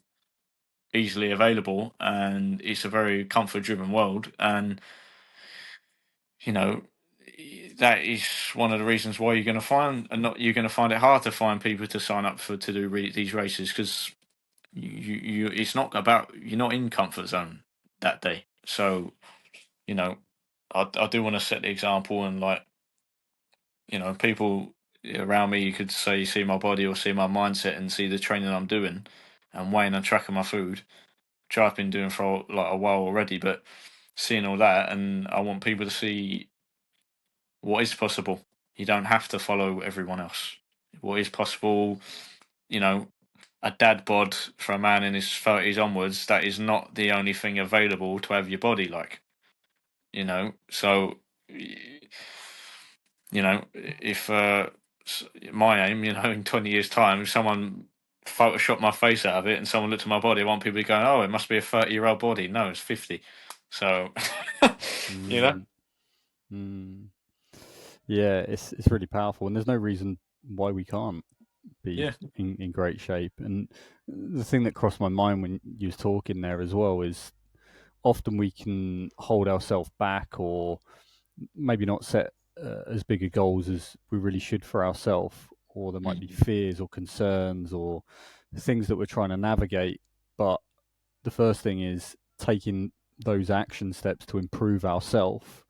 easily available, and it's a very comfort driven world, and you know that is one of the reasons why you're going to find and not you're going to find it hard to find people to sign up for to do these races because you it's not about you're not in comfort zone that day. So you know, I do want to set the example and like people around me, you could say see my body or see my mindset and see the training I'm doing and weighing and tracking my food, which I've been doing for like a while already, but seeing all that, and I want people to see what is possible. You don't have to follow everyone else. What is possible, you know, a dad bod for a man in his 30s onwards, that is not the only thing available to have your body like, So, if my aim, in 20 years' time, if someone photoshopped my face out of it and someone looked at my body, I want people to go, oh, it must be a 30-year-old body. No, it's 50. So, you know? mm, mm. Yeah, it's really powerful, and there's no reason why we can't be Yeah. in great shape. And the thing that crossed my mind when you was talking there as well is often we can hold ourselves back or maybe not set as big a goals as we really should for ourselves, or there might be Mhm. fears or concerns or things that we're trying to navigate. But the first thing is taking those action steps to improve ourselves,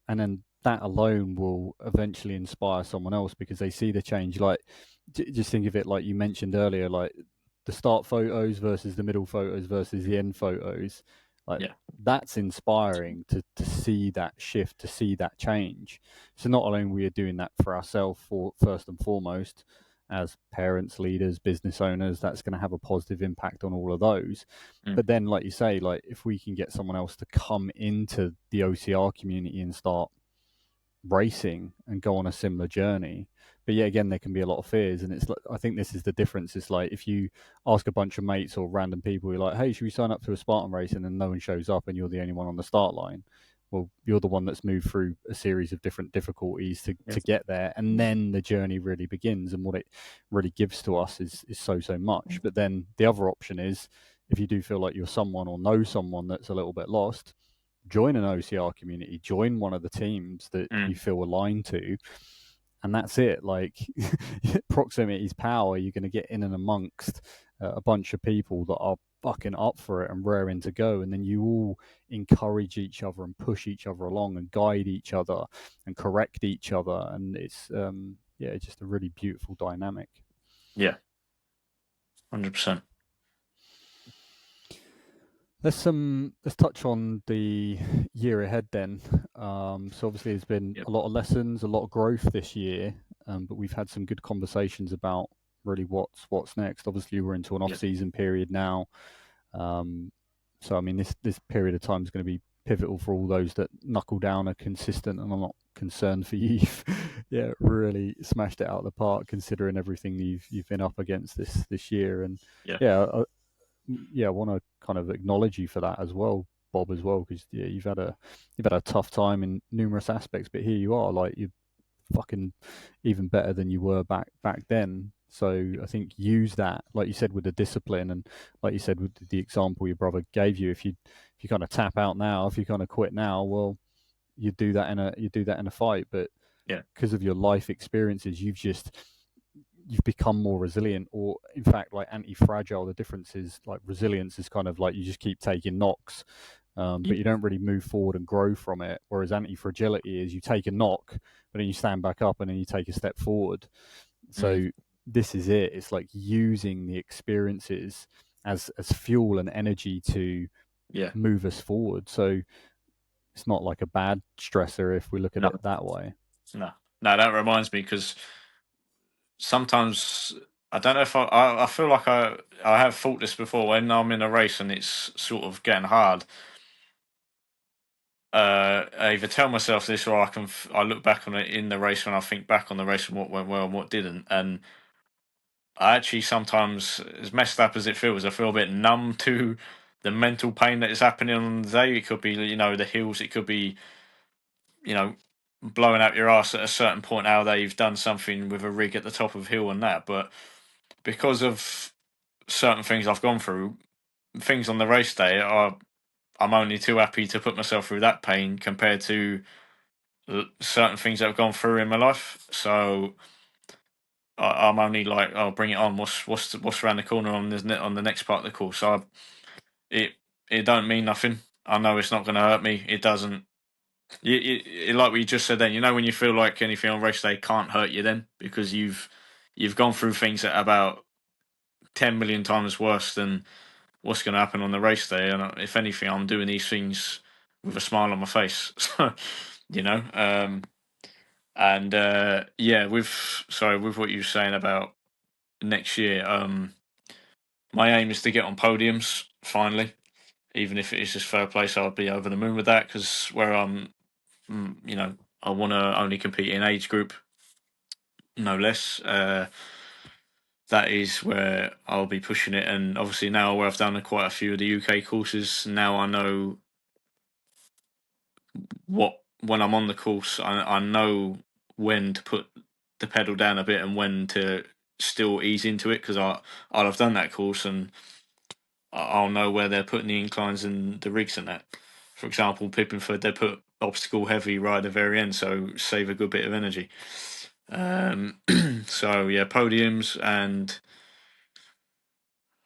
and then that alone will eventually inspire someone else because they see the change. Like, just think of it like you mentioned earlier, like the start photos versus the middle photos versus the end photos. Like, Yeah. that's inspiring to see that shift, to see that change. So not only we are doing that for ourselves, for first and foremost, as parents, leaders, business owners, that's going to have a positive impact on all of those. Mm. But then, like you say, like if we can get someone else to come into the OCR community and start racing and go on a similar journey. But yet again, there can be a lot of fears, and it's like, I think this is the difference. It's like if you ask a bunch of mates or random people, you're like, "Hey, should we sign up to a Spartan race?" and then no one shows up, and you're the only one on the start line. Well, you're the one that's moved through a series of different difficulties Yeah. to get there, and then the journey really begins. And what it really gives to us is so much. But then the other option is, if you do feel like you're someone or know someone that's a little bit lost, join an OCR community, join one of the teams that you Mm. feel aligned to, and that's it. Like, proximity is power. You're going to get in and amongst a bunch of people that are fucking up for it and raring to go, and then you all encourage each other and push each other along and guide each other and correct each other, and it's yeah, just a really beautiful dynamic. Yeah. 100%. Let's touch on the year ahead then. So obviously there's been Yep. a lot of lessons, a lot of growth this year, but we've had some good conversations about really what's next. Obviously we're into an off Yep. season period now, so I mean this period of time is going to be pivotal for all those that knuckle down, are consistent, and I'm not concerned for you. Yeah, really smashed it out of the park considering everything you've been up against this year, and Yeah. yeah, I want to kind of acknowledge you for that as well, Bob, as well, because yeah, you've had a tough time in numerous aspects, but here you are, like you're fucking even better than you were back then. So I think use that, like you said, with the discipline, and like you said with the example your brother gave you. If you kind of tap out now, if you kind of quit now, well, you do that in a fight, but Yeah. because of your life experiences, you've become more resilient, or in fact like anti-fragile. The difference is like resilience is kind of like you just keep taking knocks, but you don't really move forward and grow from it, whereas anti-fragility is you take a knock but then you stand back up and then you take a step forward. Mm. So this is it, it's like using the experiences as fuel and energy to Yeah. move us forward. So it's not like a bad stressor if we look at No. it that way. No. No, that reminds me because sometimes I don't know if I feel like I have thought this before when I'm in a race and it's sort of getting hard. I either tell myself this or I look back on it in the race when I think back on the race and what went well and what didn't. And I actually sometimes, as messed up as it feels, I feel a bit numb to the mental pain that is happening on the day. It could be, the hills. It could be, you know, blowing out your ass at a certain point, how they've done something with a rig at the top of hill and that. But because of certain things I've gone through, things on the race day are, I'm only too happy to put myself through that pain compared to certain things that I've gone through in my life. So I'm only like, oh, bring it on. What's around the corner on the next part of the course? So it it don't mean nothing. I know it's not going to hurt me. It doesn't. Like we just said then. When you feel like anything on race day can't hurt you, then because you've gone through things that are about 10 million times worse than what's going to happen on the race day. And if anything, I'm doing these things with a smile on my face. So, you know. And yeah, with what you were saying about next year, my aim is to get on podiums finally, even if it is just third place. I'll be over the moon with that because where I'm, I want to only compete in age group, no less. That is where I'll be pushing it, and obviously now where I've done quite a few of the UK courses, now I know what when I'm on the course, I know when to put the pedal down a bit and when to still ease into it because I'll have done that course and I'll know where they're putting the inclines and the rigs and that. For example, Pippinford, they put obstacle heavy right at the very end, so save a good bit of energy. So yeah, podiums and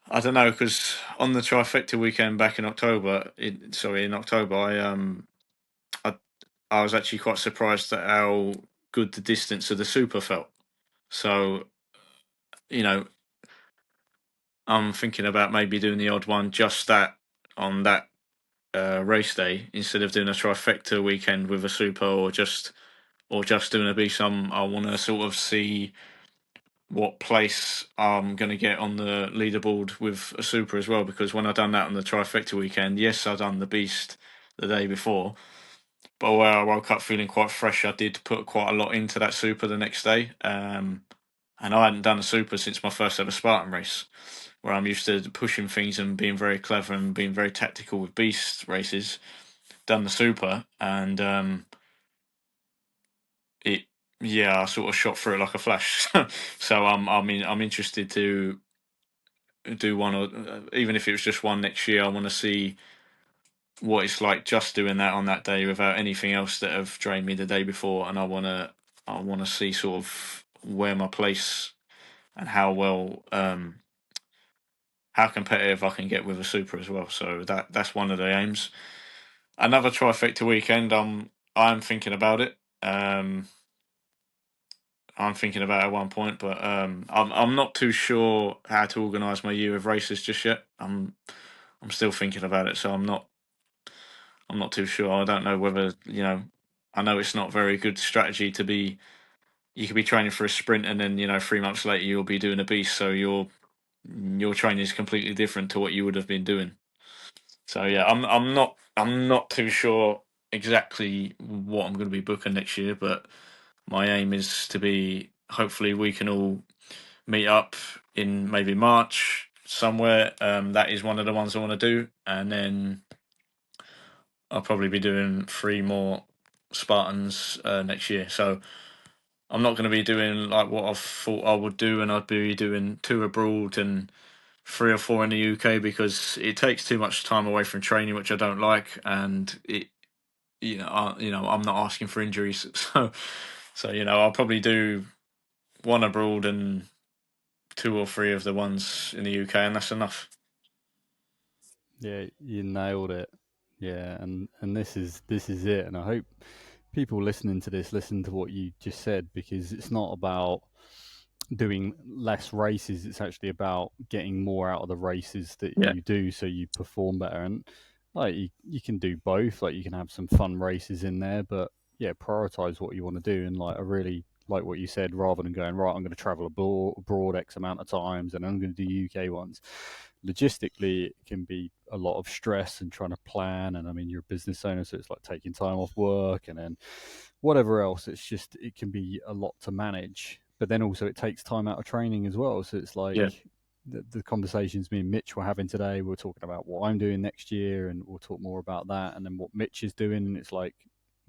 I don't know because on the trifecta weekend back in October, in October, I I was actually quite surprised at how good the distance of the super felt. So you know, I'm thinking about maybe doing the odd one just that on that race day instead of doing a trifecta weekend with a super or just doing a B sum. I want to sort of see what place I'm going to get on the leaderboard with a super as well. Because when I done that on the trifecta weekend, yes, I done the beast the day before, but where I woke up feeling quite fresh, I did put quite a lot into that super the next day. And I hadn't done a super since my first ever Spartan race, where I'm used to pushing things and being very clever and being very tactical with beast races. Done the super, and it yeah, I sort of shot through it like a flash. So I'm interested to do one, or even if it was just one next year. I want to see what it's like just doing that on that day without anything else that have drained me the day before, and I want to see sort of where my place and how competitive I can get with a super as well. So that's one of the aims. Another trifecta weekend. I'm thinking about it. I'm thinking about it at one point, but I'm not too sure how to organise my year of races just yet. I'm still thinking about it, so I'm not too sure. I don't know whether I know it's not very good strategy to be. You could be training for a sprint, and then 3 months later you'll be doing a beast. So your training is completely different to what you would have been doing. So yeah, I'm not too sure exactly what I'm going to be booking next year, but my aim is to be. Hopefully, we can all meet up in maybe March somewhere. That is one of the ones I want to do, and then I'll probably be doing 3 more Spartans next year. So I'm not going to be doing like what I thought I would do, and I'd be doing 2 abroad and 3 or 4 in the UK because it takes too much time away from training, which I don't like, and I'm not asking for injuries, so I'll probably do one abroad and 2 or 3 of the ones in the UK, and that's enough. Yeah, you nailed it. Yeah, and this is it. And I hope people listening to this listen to what you just said, because it's not about doing less races. It's actually about getting more out of the races that Yeah, you do, so you perform better. And like you can do both. Like you can have some fun races in there, but yeah, prioritize what you want to do. And like I really like what you said, rather than going right, I'm going to travel abroad X amount of times and I'm going to do UK ones. Logistically, it can be a lot of stress and trying to plan. And I mean, you're a business owner, so it's like taking time off work and then whatever else. It's just, it can be a lot to manage. But then also, it takes time out of training as well. So it's yeah, like the conversations me and Mitch were having today, we're talking about what I'm doing next year, and we'll talk more about that. And then what Mitch is doing. And it's like,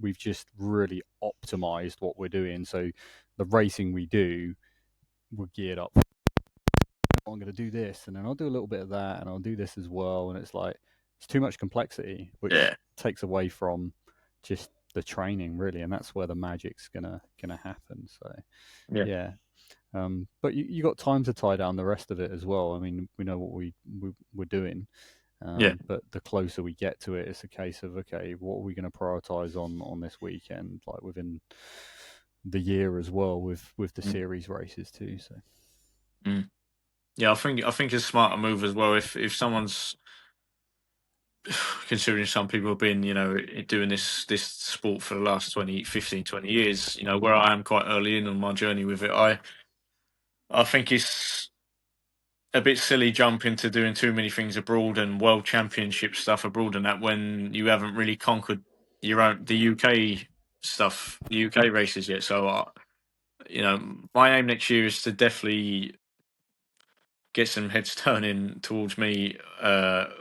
we've just really optimized what we're doing. So the racing we do, we're geared up. I'm going to do this, and then I'll do a little bit of that, and I'll do this as well. And it's like, it's too much complexity, which yeah, takes away from just the training, really. And that's where the magic's gonna happen. So yeah, yeah, but you got time to tie down the rest of it as well. I mean, we know what we're doing, yeah. but the closer we get to it, it's a case of, okay, what are we going to prioritize on this weekend, like within the year as well, with the Mm, series races too. So mm. Yeah, I think it's a smarter move as well. If someone's considering some people have been, doing this sport for the last 20, 15, 20 years, where I am quite early in on my journey with it, I think it's a bit silly jumping to doing too many things abroad and world championship stuff abroad and that when you haven't really conquered the UK stuff, the UK races yet. So, my aim next year is to definitely get some heads turning towards me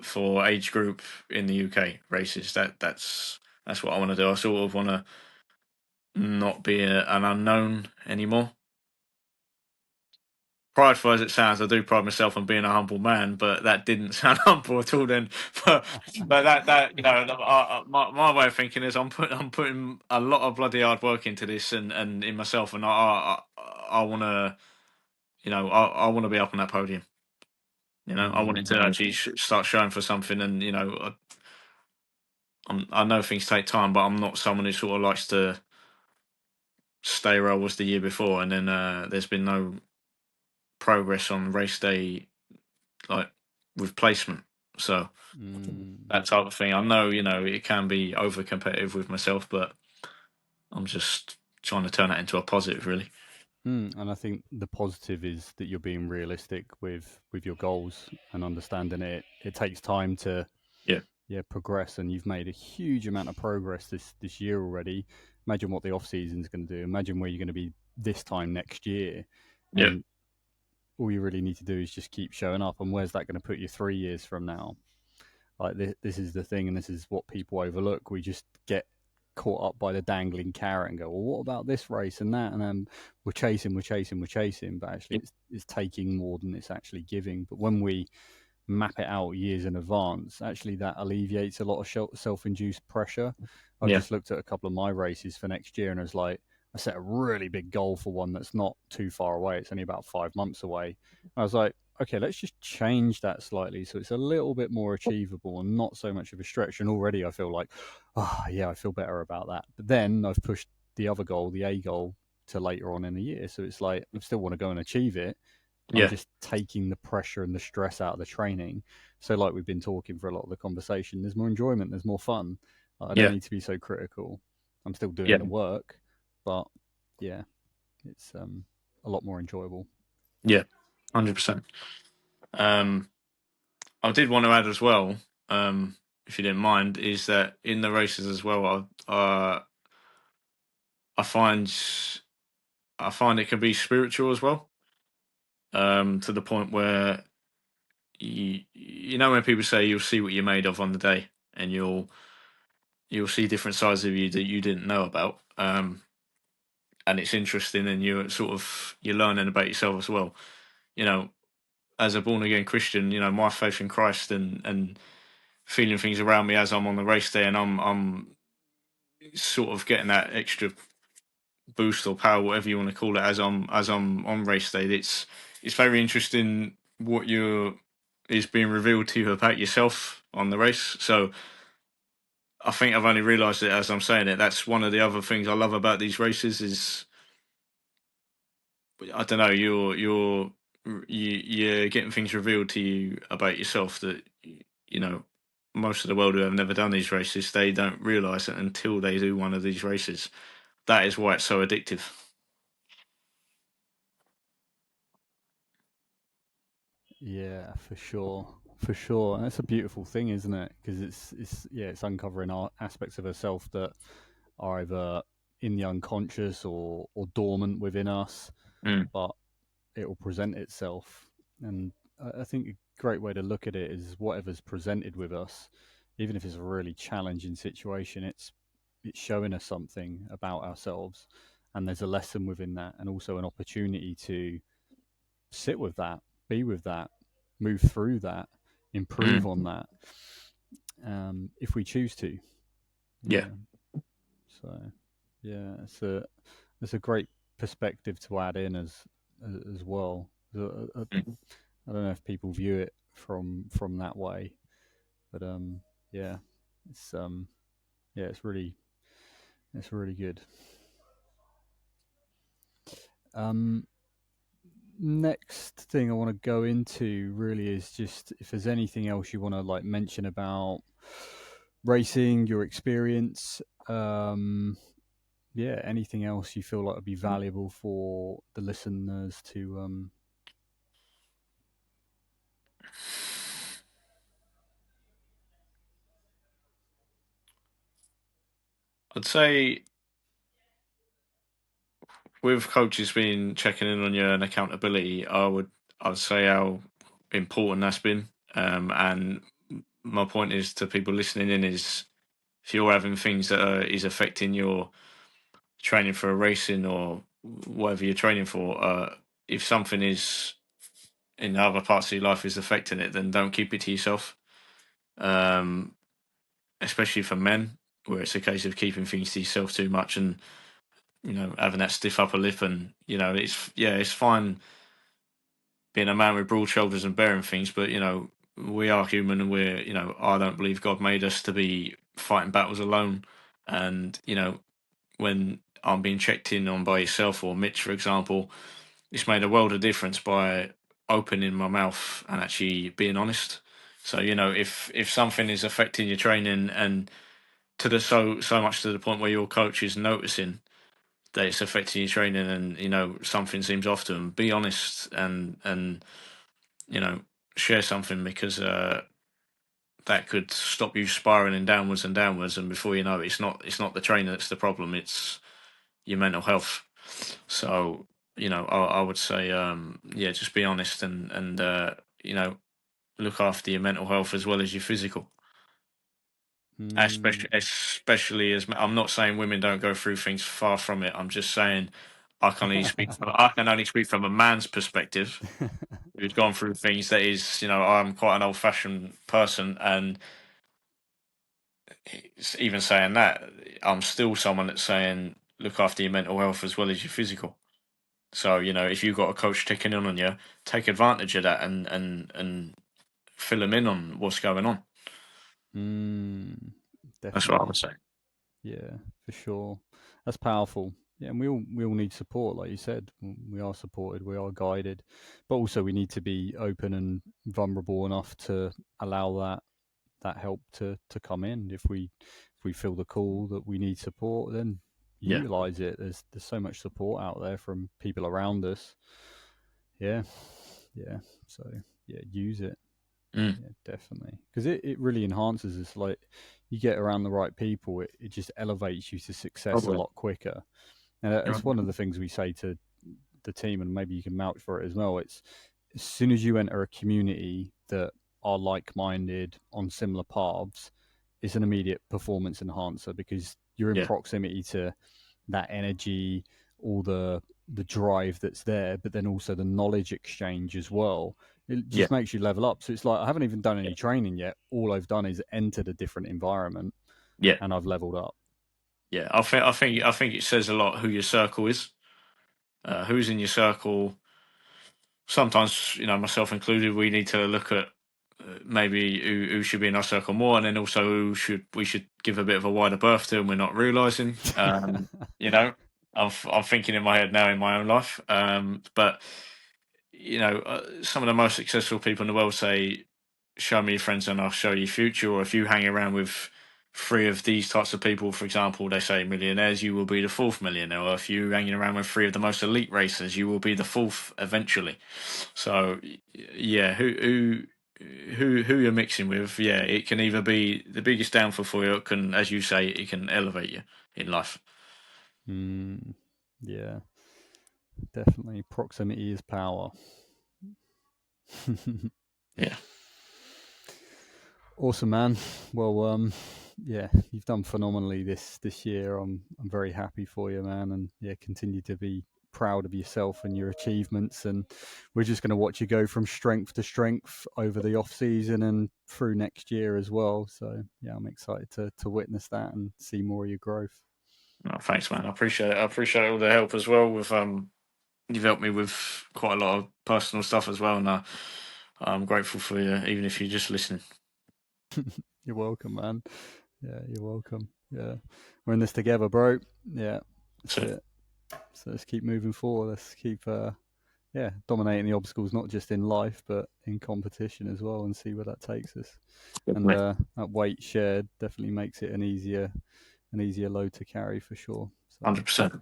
for age group in the UK races. That's what I want to do. I sort of want to not be an unknown anymore. Prideful as it sounds, I do pride myself on being a humble man, but that didn't sound humble at all. Then, but that my way of thinking is I'm putting a lot of bloody hard work into this and in myself, and I want to I want to be up on that podium. I wanted to actually start showing for something, and I know things take time, but I'm not someone who sort of likes to stay where I was the year before, and then there's been no progress on race day, like with placement. So Mm. that type of thing. I know, it can be over competitive with myself, but I'm just trying to turn that into a positive, really. And I think the positive is that you're being realistic with your goals and understanding it. It takes time to Yeah, progress, and you've made a huge amount of progress this year already. Imagine what the off season is going to do. Imagine where you're going to be this time next year, yeah, and all you really need to do is just keep showing up. And where's that going to put you 3 years from now? Like this is the thing, and this is what people overlook. We just get caught up by the dangling carrot and go, well, what about this race and that? And then we're chasing, but actually yeah, it's taking more than it's actually giving. But when we map it out years in advance, actually that alleviates a lot of self-induced pressure. I've yeah, just looked at a couple of my races for next year, and I was like, I set a really big goal for one that's not too far away. It's only about 5 months away. I was like, okay, let's just change that slightly so it's a little bit more achievable and not so much of a stretch. And already I feel like, oh yeah, I feel better about that. But then I've pushed the other goal, the A goal, to later on in the year. So it's like I still want to go and achieve it. I'm yeah, just taking the pressure and the stress out of the training. So, like we've been talking for a lot of the conversation, there's more enjoyment, there's more fun. I don't yeah, need to be so critical. I'm still yeah, doing the work, but yeah, it's a lot more enjoyable. yeah, 100%. Um, I did want to add as well, if you didn't mind, is that in the races as well, I find it can be spiritual as well, to the point where you know when people say you'll see what you're made of on the day, and you'll see different sides of you that you didn't know about, and it's interesting, and you're learning about yourself as well. You know, as a born again Christian, my faith in Christ and feeling things around me as I'm on the race day, and I'm sort of getting that extra boost or power, whatever you want to call it, as I'm on race day. It's very interesting what you is being revealed to you about yourself on the race. So I think I've only realised it as I'm saying it. That's one of the other things I love about these races is I don't know you're getting things revealed to you about yourself that you know most of the world who have never done these races, they don't realise it until they do one of these races. That is why it's so addictive. Yeah, for sure, for sure. And it's a beautiful thing, isn't it? Because it's uncovering aspects of herself that are either in the unconscious or dormant within us, Mm, but it will present itself. And I think a great way to look at it is whatever's presented with us, even if it's a really challenging situation, it's showing us something about ourselves, and there's a lesson within that, and also an opportunity to sit with that, be with that, move through that, improve mm, on that, if we choose to. yeah. Yeah. So, yeah, it's a great perspective to add in as well. Mm, I don't know if people view it from that way, but yeah, it's yeah, it's really good. Um, Next thing I want to go into really is just if there's anything else you want to like mention about racing, your experience, yeah, anything else you feel like would be valuable for the listeners to I'd say with coaches being checking in on you and accountability, I'd say how important that's been. And my point is to people listening in is if you're having things that is affecting your training for a racing or whatever you're training for, if something is in other parts of your life is affecting it, then don't keep it to yourself. Um, Especially for men, where it's a case of keeping things to yourself too much and having that stiff upper lip, and it's fine being a man with broad shoulders and bearing things, but we are human, and I don't believe God made us to be fighting battles alone. And when I'm being checked in on by yourself or Mitch, for example, it's made a world of difference by opening my mouth and actually being honest. So if something is affecting your training, and to the so much to the point where your coach is noticing that it's affecting your training, and something seems off to them, be honest, and you know share something, because that could stop you spiraling downwards and downwards, and before you know it, it's not the trainer that's the problem, it's your mental health. So I would say, yeah, just be honest, and look after your mental health as well as your physical. Mm. Especially as I'm not saying women don't go through things, far from it. I'm just saying I can only speak from a man's perspective who's gone through things. That is, I'm quite an old fashioned person, and even saying that, I'm still someone that's saying look after your mental health as well as your physical. So if you've got a coach checking in on you, take advantage of that, and fill them in on what's going on. Mm, That's what I definitely. would say. Yeah, for sure. That's powerful. Yeah, and we all need support, like you said. We are supported, we are guided, but also we need to be open and vulnerable enough to allow that help to come in. If we feel the call that we need support, then Yeah. utilize it. There's so much support out there from people around us. Yeah, yeah. So yeah, use it. Mm. Yeah, definitely. Because it really enhances us. Like, you get around the right people, it just elevates you to success a Probably. lot quicker. And that's one of the things we say to the team, and maybe you can vouch for it as well. It's as soon as you enter a community that are like minded on similar paths, it's an immediate performance enhancer because you're in Yeah. proximity to that energy, all the drive that's there, but then also the knowledge exchange as well. It Yeah. just makes you level up. So it's like I haven't even done any training yet. All I've done is entered a different environment Yeah. and I've leveled up. Yeah. I think it says a lot who your circle is, who's in your circle. Sometimes, myself included, we need to look at maybe who should be in our circle more, and then also we should give a bit of a wider berth to, and we're not realizing. You know, I'm thinking in my head now in my own life, but some of the most successful people in the world say, "Show me your friends, and I'll show you your future." Or if you hang around with three of these types of people, for example, they say millionaires, you will be the fourth millionaire. Or if you're hanging around with three of the most elite racers, you will be the fourth eventually. So, yeah, who you're mixing with, yeah, it can either be the biggest downfall for you. It can, as you say, it can elevate you in life. Mm, yeah, definitely. Proximity is power. Yeah, Awesome, man. Well, yeah, you've done phenomenally this year. I'm very happy for you, man, and yeah, continue to be proud of yourself and your achievements. And we're just going to watch you go from strength to strength over the off season and through next year as well. So yeah, I'm excited to witness that and see more of your growth. no, thanks, man. I appreciate it. I appreciate all the help as well. With you've helped me with quite a lot of personal stuff as well, and I'm grateful for you, even if you're just listening. You're welcome, man. Yeah, you're welcome. Yeah, we're in this together, bro. Yeah, that's So, it. So let's keep moving forward. Let's keep yeah, dominating the obstacles, not just in life, but in competition as well, and see where that takes us. And definitely, that weight shared definitely makes it an easier load to carry for sure. So 100%.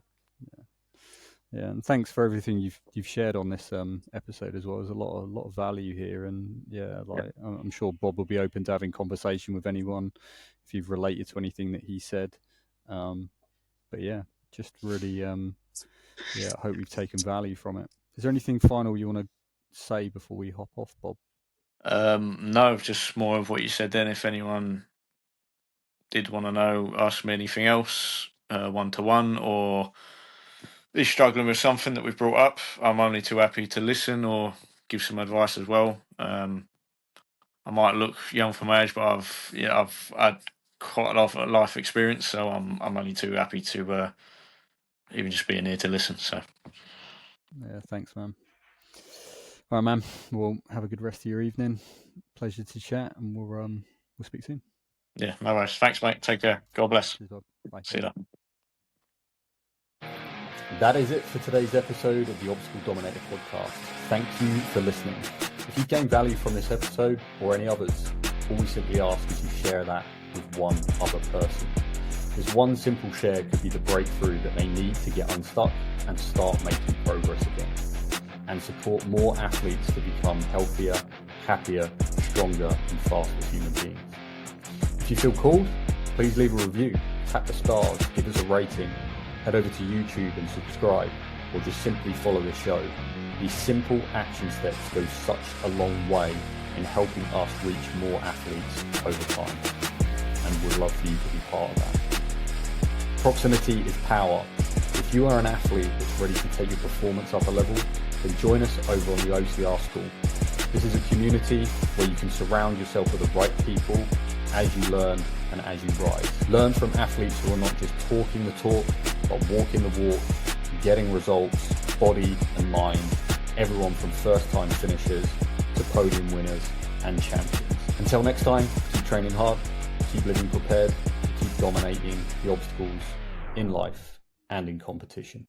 yeah, and thanks for everything you've shared on this episode as well. There's a lot of value here, and yeah, Yeah, like I'm sure Bob will be open to having conversation with anyone if you've related to anything that he said. Um, but yeah, just really yeah, I hope you've taken value from it. Is there anything final you want to say before we hop off, Bob? no, just more of what you said. Then, if anyone did want to know, ask me anything else, one to one, or is struggling with something that we've brought up, I'm only too happy to listen or give some advice as well. I might look young for my age, but I've had quite a lot of life experience, so I'm only too happy to even just being here to listen. So Yeah, thanks, man. All right, man. Well, have a good rest of your evening. Pleasure to chat, and we'll speak soon. Yeah, no worries. Thanks, mate. Take care. God bless. Cheers, Bob. Bye. See you later. That is it for today's episode of the Obstacle Dominator podcast. Thank you for listening. If you gained value from this episode or any others, all we simply ask is you share that with one other person. This one simple share could be the breakthrough that they need to get unstuck and start making progress again, and support more athletes to become healthier, happier, stronger, and faster human beings. If you feel called, please leave a review, tap the stars, give us a rating, head over to YouTube and subscribe, or just simply follow the show. These simple action steps go such a long way in helping us reach more athletes over time, and we'd love for you to be part of that. Proximity is power. If you are an athlete that's ready to take your performance up a level, then join us over on the OCR School. This is a community where you can surround yourself with the right people as you learn and as you rise. Learn from athletes who are not just talking the talk, but walking the walk, getting results, body and mind, everyone from first-time finishers to podium winners and champions. Until next time, keep training hard, keep living prepared, keep dominating the obstacles in life and in competition.